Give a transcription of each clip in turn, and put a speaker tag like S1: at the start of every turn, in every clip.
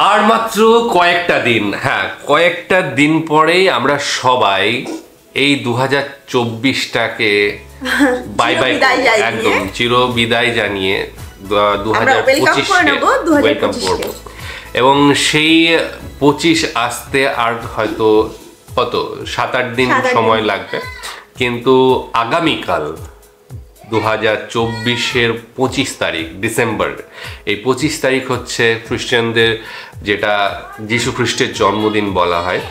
S1: আর মাত্র কয়েকটা দিন, হ্যাঁ কয়েকটা দিন পরেই আমরা সবাই এই 2024টাকে বাই বাই, একদম চির বিদায় জানিয়ে 2025কে ওয়েলকাম করব। এবং সেই 25 আসতে আর হয়তো কত 7-8 দিন সময় লাগবে, কিন্তু আগামীকাল 2024-এর 25 তারিখ ডিসেম্বর, এই 25 তারিখ হচ্ছে খ্রিস্টানদের যেটা যীশু খ্রিস্টের জন্মদিন বলা হয়।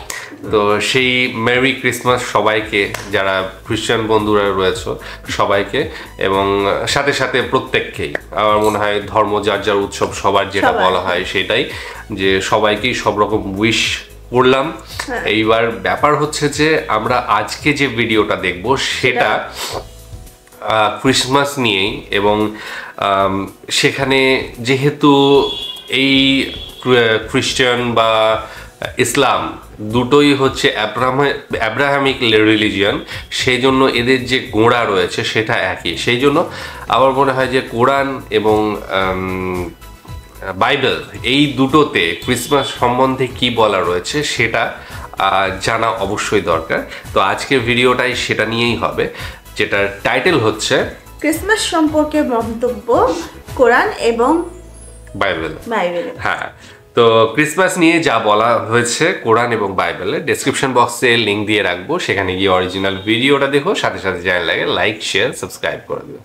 S1: তো সেই মেরি ক্রিসমাস সবাইকে, যারা খ্রিস্টান বন্ধুরা রয়েছে সবাইকে, এবং সাথে সাথে প্রত্যেককেই। আমার মনে হয় ধর্ম যার যার উৎসব সবার যেটা বলা হয় সেটাই, যে সবাইকেই সব রকম উইশ করলাম। এইবার ব্যাপার হচ্ছে যে আমরা আজকে যে ভিডিওটা দেখব সেটা ক্রিসমাস নিয়েই, এবং সেখানে যেহেতু এই খ্রিস্টান বা ইসলাম দুটোই হচ্ছে অ্যাব্রাহামিক রিলিজিয়ন, সেই জন্য এদের যে গোড়া রয়েছে সেটা একই। সেই জন্য আমার মনে হয় যে কোরআন এবং বাইবেল এই দুটোতে ক্রিসমাস সম্বন্ধে কি বলা রয়েছে সেটা জানা অবশ্যই দরকার। তো আজকের ভিডিওটাই সেটা নিয়েই হবে, যেটার টাইটেল হচ্ছে
S2: ক্রিসমাস সম্পর্কে মন্তব্য, কোরআন এবং
S1: বাইবেল। হ্যাঁ, তো ক্রিসমাস নিয়ে যা বলা হয়েছে কোরআন এবং বাইবেলে ডেসক্রিপশন বক্সে লিংক দিয়ে রাখবো, সেখানে গিয়ে অরিজিনাল ভিডিওটা দেখো, সাথে সাথে জানা লাগে লাইক শেয়ার সাবস্ক্রাইব করে দিও।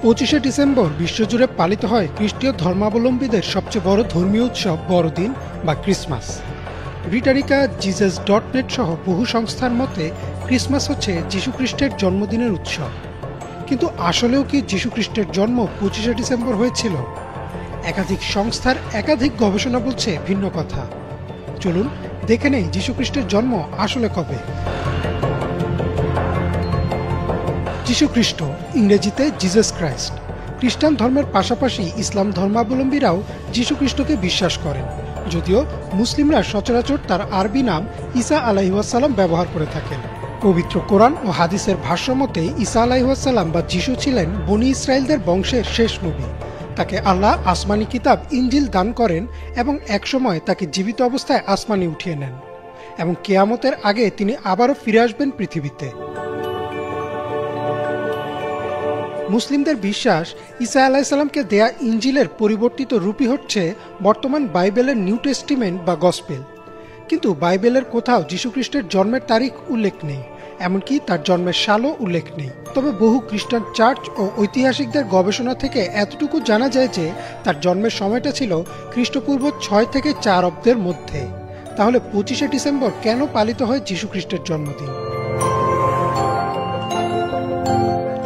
S3: 25শে ডিসেম্বর বিশ্বজুড়ে পালিত হয় খ্রিস্টীয় ধর্মাবলম্বীদের সবচেয়ে বড় ধর্মীয় উৎসব বড়দিন বা ক্রিসমাস। ব্রিটানিকা, জিজাস.নেট সহ বহু সংস্থার মতে ক্রিসমাস হচ্ছে যীশুখ্রিস্টের জন্মদিনের উৎসব। কিন্তু আসলেও কি যীশুখ্রিস্টের জন্ম 25শে ডিসেম্বর হয়েছিল? একাধিক সংস্থার একাধিক গবেষণা বলছে ভিন্ন কথা। চলুন দেখে নেই যীশুখ্রিস্টের জন্ম আসলে কবে। যীশুখ্রিস্ট, ইংরেজিতে জিজাস ক্রাইস্ট। খ্রিস্টান ধর্মের পাশাপাশি ইসলাম ধর্মাবলম্বীরাও যীশুখ্রিস্টকে বিশ্বাস করেন, যদিও মুসলিমরা সচরাচর তার আরবি নাম ঈসা আলাইহিসসালাম ব্যবহার করে থাকেন। পবিত্র কোরআন ও হাদিসের ভাষ্য মতে ঈসা আলাইহিসসালাম বা যিশু ছিলেন বনি ইসরায়েলদের বংশের শেষ নবী। তাকে আল্লাহ আসমানি কিতাব ইনজিল দান করেন এবং একসময় তাকে জীবিত অবস্থায় আসমানে উঠিয়ে নেন, এবং কিয়ামতের আগে তিনি আবারও ফিরে আসবেন পৃথিবীতে। মুসলিমদের বিশ্বাস ঈসা আলাইহিসসালামকে দেয়া ইনজিলের পরিবর্তিত রূপই হচ্ছে বর্তমান বাইবেলের নিউ টেস্টিমেন্ট বা গসপেল। কিন্তু বাইবেলের কোথাও যীশুখ্রিস্টের জন্মের তারিখ উল্লেখ নেই, এমনকি তার জন্মের সালও উল্লেখ নেই। তবে বহু খ্রিস্টান চার্চ ও ঐতিহাসিকদের গবেষণা থেকে এতটুকু জানা যায় যে তার জন্মের সময়টা ছিল খ্রিস্টপূর্ব 6 থেকে 4 অব্দের মধ্যে। তাহলে 25শে ডিসেম্বর কেন পালিত হয় যীশুখ্রিস্টের জন্মদিন?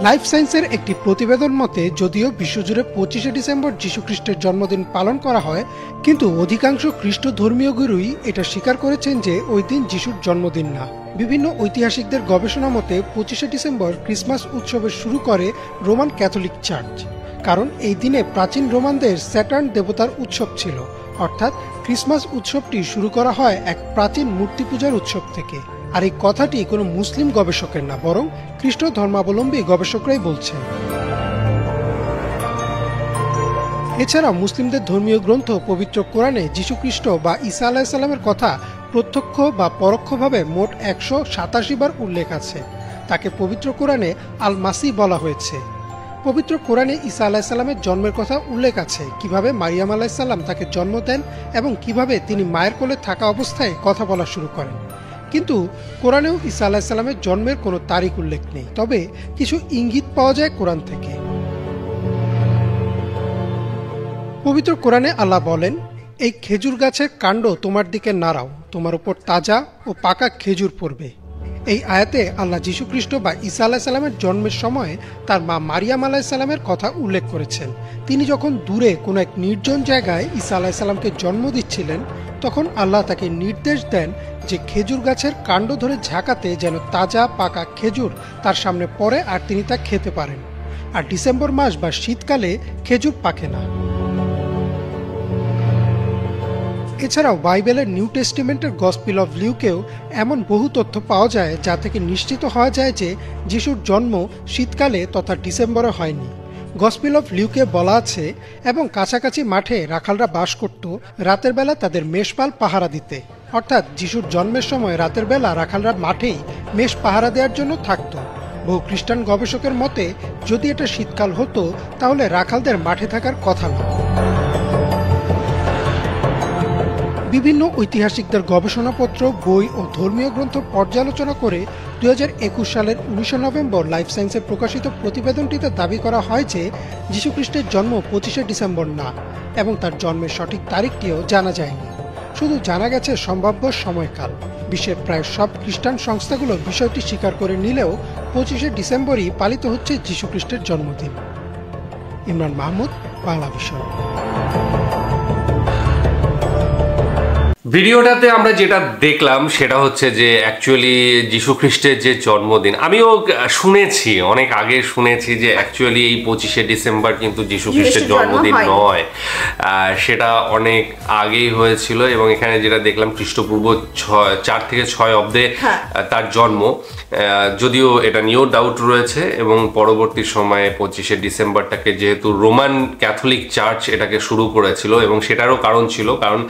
S3: লাইফ সায়েন্সের একটি প্রতিবেদন মতে যদিও বিশ্বজুড়ে 25শে ডিসেম্বর যীশুখ্রিস্টের জন্মদিন পালন করা হয়, কিন্তু অধিকাংশ খ্রিস্ট ধর্মীয় গুরুই এটা স্বীকার করেছেন যে ওই দিন যিশুর জন্মদিন না। বিভিন্ন ঐতিহাসিকদের গবেষণা মতে 25শে ডিসেম্বর ক্রিসমাস উৎসবের শুরু করে রোমান ক্যাথলিক চার্চ, কারণ এই দিনে প্রাচীন রোমানদের স্যাটার্ন দেবতার উৎসব ছিল। অর্থাৎ ক্রিসমাস উৎসবটি শুরু করা হয় এক প্রাচীন মূর্তি পূজার উৎসব থেকে। আর এই কথাটি কোনো মুসলিম গবেষকের না, বরং খ্রিস্ট ধর্মাবলম্বী গবেষকরাই বলছেন। এছাড়াও মুসলিমদের ধর্মীয় গ্রন্থ পবিত্র কোরআনে যীশুখ্রিস্ট বা ঈসা আলাইহিসসালামের কথা প্রত্যক্ষ বা পরোক্ষভাবে মোট 187 বার উল্লেখ আছে। তাকে পবিত্র কোরআনে আল মাসি বলা হয়েছে। পবিত্র কোরআনে ঈসা আলাইহিসসালামের জন্মের কথা উল্লেখ আছে, কিভাবে মারিয়াম আলাইহিসসালাম তাকে জন্ম দেন এবং কিভাবে তিনি মায়ের কোলে থাকা অবস্থায় কথা বলা শুরু করেন। কিন্তু কোরআনেও ঈসা আলাইহিসসালামের জন্মের কোনো তারিখ উল্লেখ নেই, তবে কিছু ইঙ্গিত পাওয়া যায় কোরআন থেকে। পবিত্র কোরআনে আল্লাহ বলেন, এই খেজুর গাছের কাণ্ড তোমার দিকে নাড়াও, তোমার উপর তাজা ও পাকা খেজুর পড়বে। এই আয়াতে আল্লাহ যীশুখ্রিস্ট বা ঈসা আলাইহিসসালামের জন্মের সময় তার মা মারিয়াম আলাইহিসসালামের কথা উল্লেখ করেছেন। তিনি যখন দূরে কোনো এক নির্জন জায়গায় ঈসা আলাইহিসসালামকে জন্ম দিচ্ছিলেন, তখন আল্লাহ তাকে নির্দেশ দেন যে খেজুর গাছের কাণ্ড ধরে ঝাঁকাতে, যেন তাজা পাকা খেজুর তার সামনে পড়ে আর তিনি তা খেতে পারেন। আর ডিসেম্বর মাস বা শীতকালে খেজুর পাকে না। এছাড়াও বাইবেলের নিউ টেস্টিমেন্টের গসপেল অফ লিউকেও এমন বহু তথ্য পাওয়া যায় যা থেকে নিশ্চিত হওয়া যায় যে যিশুর জন্ম শীতকালে তথা ডিসেম্বরে হয়নি। গসপেল অফ লিউকে বলা আছে, এবং কাছাকাছি মাঠে রাখালরা বাস করত রাতের বেলা তাদের মেষপাল পাহারা দিতে। অর্থাৎ যিশুর জন্মের সময় রাতের বেলা রাখালরা মাঠেই মেষ পাহারা দেওয়ার জন্য থাকত। বহু খ্রিস্টান গবেষকের মতে যদি এটা শীতকাল হতো তাহলে রাখালদের মাঠে থাকার কথা না। বিভিন্ন ঐতিহাসিকদের গবেষণাপত্র, বই ও ধর্মীয় গ্রন্থ পর্যালোচনা করে 2021 সালের 19 নভেম্বর লাইফ সায়েন্সে প্রকাশিত প্রতিবেদনটিতে দাবি করা হয় যে যীশুখ্রিস্টের জন্ম 25শে ডিসেম্বর না, এবং তার জন্মের সঠিক তারিখটিও জানা যায়নি। শুধু জানা গেছে সম্ভাব্য সময়কাল। বিশ্বের প্রায় সব খ্রিস্টান সংস্থাগুলো বিষয়টি স্বীকার করে নিলেও 25শে ডিসেম্বরই পালিত হচ্ছে যীশুখ্রিস্টের জন্মদিন। ইমরান মাহমুদ, বাংলা ভিশন।
S1: ভিডিওটাতে আমরা যেটা দেখলাম সেটা হচ্ছে যে অ্যাকচুয়ালি যীশু খ্রিস্টের যে জন্মদিন, আমিও শুনেছি, অনেক আগে শুনেছি যে অ্যাকচুয়ালি এই 25শে ডিসেম্বর কিন্তু যীশু খ্রিস্টের জন্মদিন নয়, সেটা অনেক আগেই হয়েছিল। এবং এখানে যেটা দেখলাম খ্রিস্টপূর্ব 4 থেকে 6 অব্দে তার জন্ম, যদিও এটা নিয়েও ডাউট রয়েছে। এবং পরবর্তী সময়ে 25শে ডিসেম্বরটাকে যেহেতু রোমান ক্যাথলিক চার্চ এটাকে শুরু করেছিল, এবং সেটারও কারণ ছিল, কারণ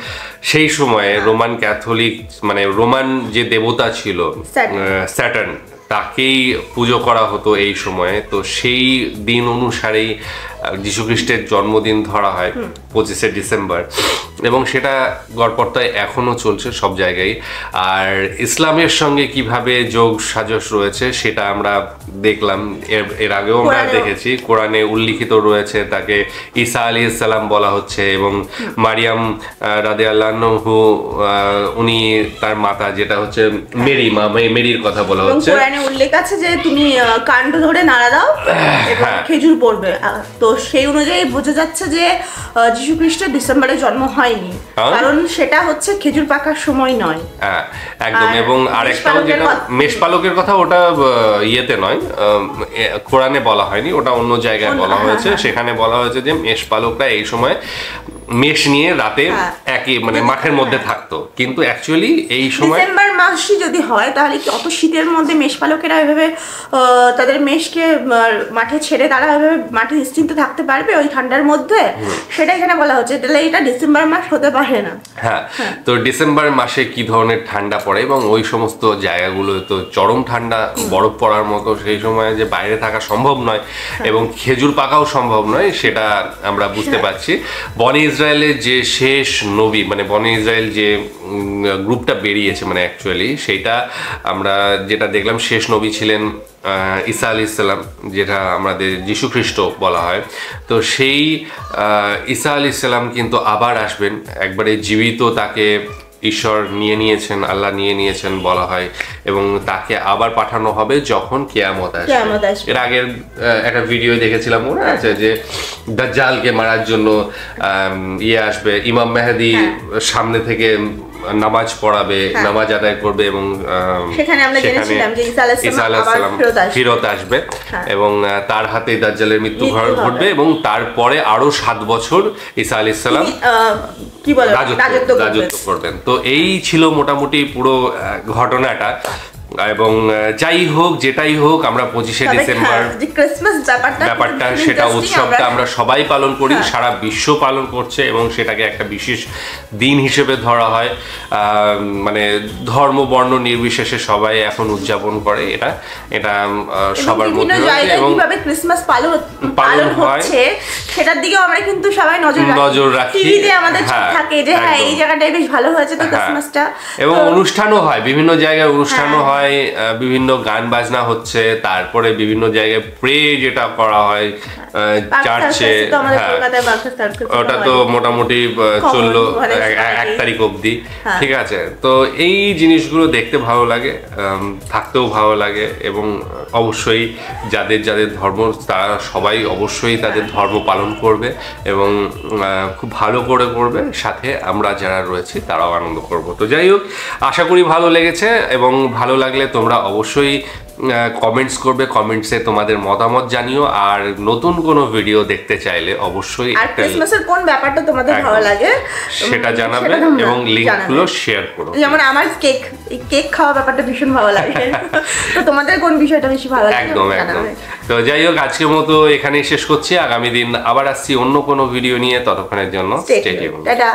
S1: সেই সময় রোমান ক্যাথলিক মানে রোমান যে দেবতা ছিল স্যাটার্ন, তাকেই পুজো করা হতো এই সময়ে। তো সেই দিন অনুসারেই যীশুখ্রিস্টের জন্মদিন ধরা হয় 25শে ডিসেম্বর, এবং সেটা গড়পড়তায় এখনো চলছে সব জায়গায়। আর ইসলামের সঙ্গে কিভাবে যোগ সাজস রয়েছে সেটা আমরা দেখলাম, এর আগেও আমরা দেখেছি। কোরআনে উল্লিখিত রয়েছে তাকে ঈসা আলাইহিস সালাম বলা হচ্ছে, এবং মারিয়াম রাদিয়াল্লাহু উনি তার মাতা যেটা হচ্ছে মেরি, মেরির কথা বলা হচ্ছে।
S2: কোরআনে উল্লেখ আছে যে তুমি কাণ্ড ধরে নাড়া দাও এবং খেজুর পড়বে। তো সেই অনুযায়ী বোঝা যাচ্ছে যে যীশু খ্রিস্টের ডিসেম্বরে জন্ম হয়নি, কারণ সেটা হচ্ছে খেজুর পাকার সময় নয়।
S1: হ্যাঁ একদম। এবং আরেকটাও যেটা মেষপালকের কথা, ওটা ইয়েতে নয়, কোরআনে বলা হয়নি, ওটা অন্য জায়গায় বলা হয়েছে। সেখানে বলা হয়েছে যে মেষপালকরা এই সময় মেষ নিয়ে রাতে একই মানে মাঠের মধ্যে থাকতো, কিন্তু অ্যাকচুয়ালি এই সময়
S2: ডিসেম্বর মাসই যদি হয় তাহলে কি অত শীতের মধ্যে মেষপালকেরা এভাবে তাদের মেষকে মাঠে ছেড়ে তারা এভাবে মাঠে নিশ্চিন্ত থাকতে পারবে ওই ঠান্ডার মধ্যে? সেটা এখানে বলা হচ্ছে, তাহলে এটা ডিসেম্বর মাস হতে পারে না।
S1: হ্যাঁ, তো ডিসেম্বর মাসে কি ধরনের ঠান্ডা পড়ে, এবং ওই সমস্ত জায়গাগুলো তো চরম ঠান্ডা, বরফ পড়ার মতো, সেই সময় যে বাইরে থাকা সম্ভব নয় এবং খেজুর পাকাও সম্ভব নয়, সেটা আমরা বুঝতে পারছি। বনি ইসরায়েলের যে শেষ নবী, মানে বনি ইসরায়েল যে গ্রুপটা বেরিয়েছে, মানে অ্যাকচুয়ালি সেইটা আমরা যেটা দেখলাম, শেষ নবী ছিলেন ঈসা আলাইহিস সালাম, যেটা আমাদের যীশু খ্রিস্ট বলা হয়। তো সেই ঈসা আলাইহিস সালাম কিন্তু আবার আসবেন, একবারে জীবিত, তাকে ঈশ্বর নিয়ে নিয়েছেন, আল্লাহ নিয়ে নিয়েছেন বলা হয়, এবং তাকে আবার পাঠানো হবে যখন কিয়ামত আসবে। এর আগের একটা ভিডিও দেখেছিলাম, মনে আছে যে দাজ্জালকে মারার জন্য আসবে, ইমাম মেহেদী সামনে থেকে নামাজ পড়াবে, নামাজ আদায় করবে, এবং
S2: সেখানে আমরা জেনেছিলাম যে ঈসা আলাইহিস সালাম
S1: ফিরত আসবে, এবং তার হাতে দাজ্জালের মৃত্যু ঘটবে, এবং তারপরে আরো 7 বছর ঈসা আলাইহিস সালাম
S2: কি বলে
S1: রাজত্ব করবেন। তো এই ছিল মোটামুটি পুরো ঘটনাটা। এবং যাই হোক, যেটাই হোক, আমরা 25শে ডিসেম্বর ব্যাপারটা, সেটা উৎসবটা আমরা সবাই পালন করি, সারা বিশ্ব পালন করছে, এবং সেটাকে একটা বিশেষ দিন হিসেবে ধরা হয়। মানে ধর্ম বর্ণ নির্বিশেষে সবাই এখন উদযাপন করে এটা সবার মধ্যে, এবং
S2: ক্রিসমাস পালন হচ্ছে সেটার দিকে আমরা কিন্তু সবাই নজর রাখি। টিভিতে আমাদের থাকে যে হ্যাঁ এই জায়গাটাই বেশ ভালো হয়েছে তো ক্রিসমাসটা,
S1: এবং অনুষ্ঠানও হয়, বিভিন্ন জায়গায় অনুষ্ঠানও হয়, বিভিন্ন গান বাজনা হচ্ছে, তারপরে বিভিন্ন জায়গায় প্রে যেটা করা হয় চার্চে, ওটা তো মোটামুটি চললো 1 তারিখ অবধি, ঠিক আছে। তো এই জিনিসগুলো দেখতে ভালো লাগে, থাকতেও ভালো লাগে, এবং অবশ্যই যাদের যাদের ধর্ম তারা সবাই অবশ্যই তাদের ধর্ম পালন করবে, এবং খুব ভালো করে করবে, সাথে আমরা যারা রয়েছি তারাও আনন্দ করব। তো যাই হোক, আশা করি ভালো লেগেছে, এবং ভালো লাগলে তোমরা অবশ্যই কমেন্টস করবে, কমেন্টসে তোমাদের মতামত জানিও। আর নতুন কোনো ভিডিও দেখতে চাইলে অবশ্যই
S2: আর ক্রিসমাসের কোন ব্যাপারটা তোমাদের ভালো লাগে
S1: সেটা জানাবে এবং লিংকগুলো শেয়ার করো।
S2: যেমন আমার কেক খাওয়া ব্যাপারটা ভীষণ ভালো লাগে, তো তোমাদের কোন বিষয়টা বেশি ভালো লাগে
S1: একদম। তো যাই হোক, আজকের মতো এখানেই শেষ করছি। আগামী দিন আবার আসছি অন্য কোনো ভিডিও নিয়ে, ততক্ষণের জন্য স্টে টিউনড।
S2: টাটা।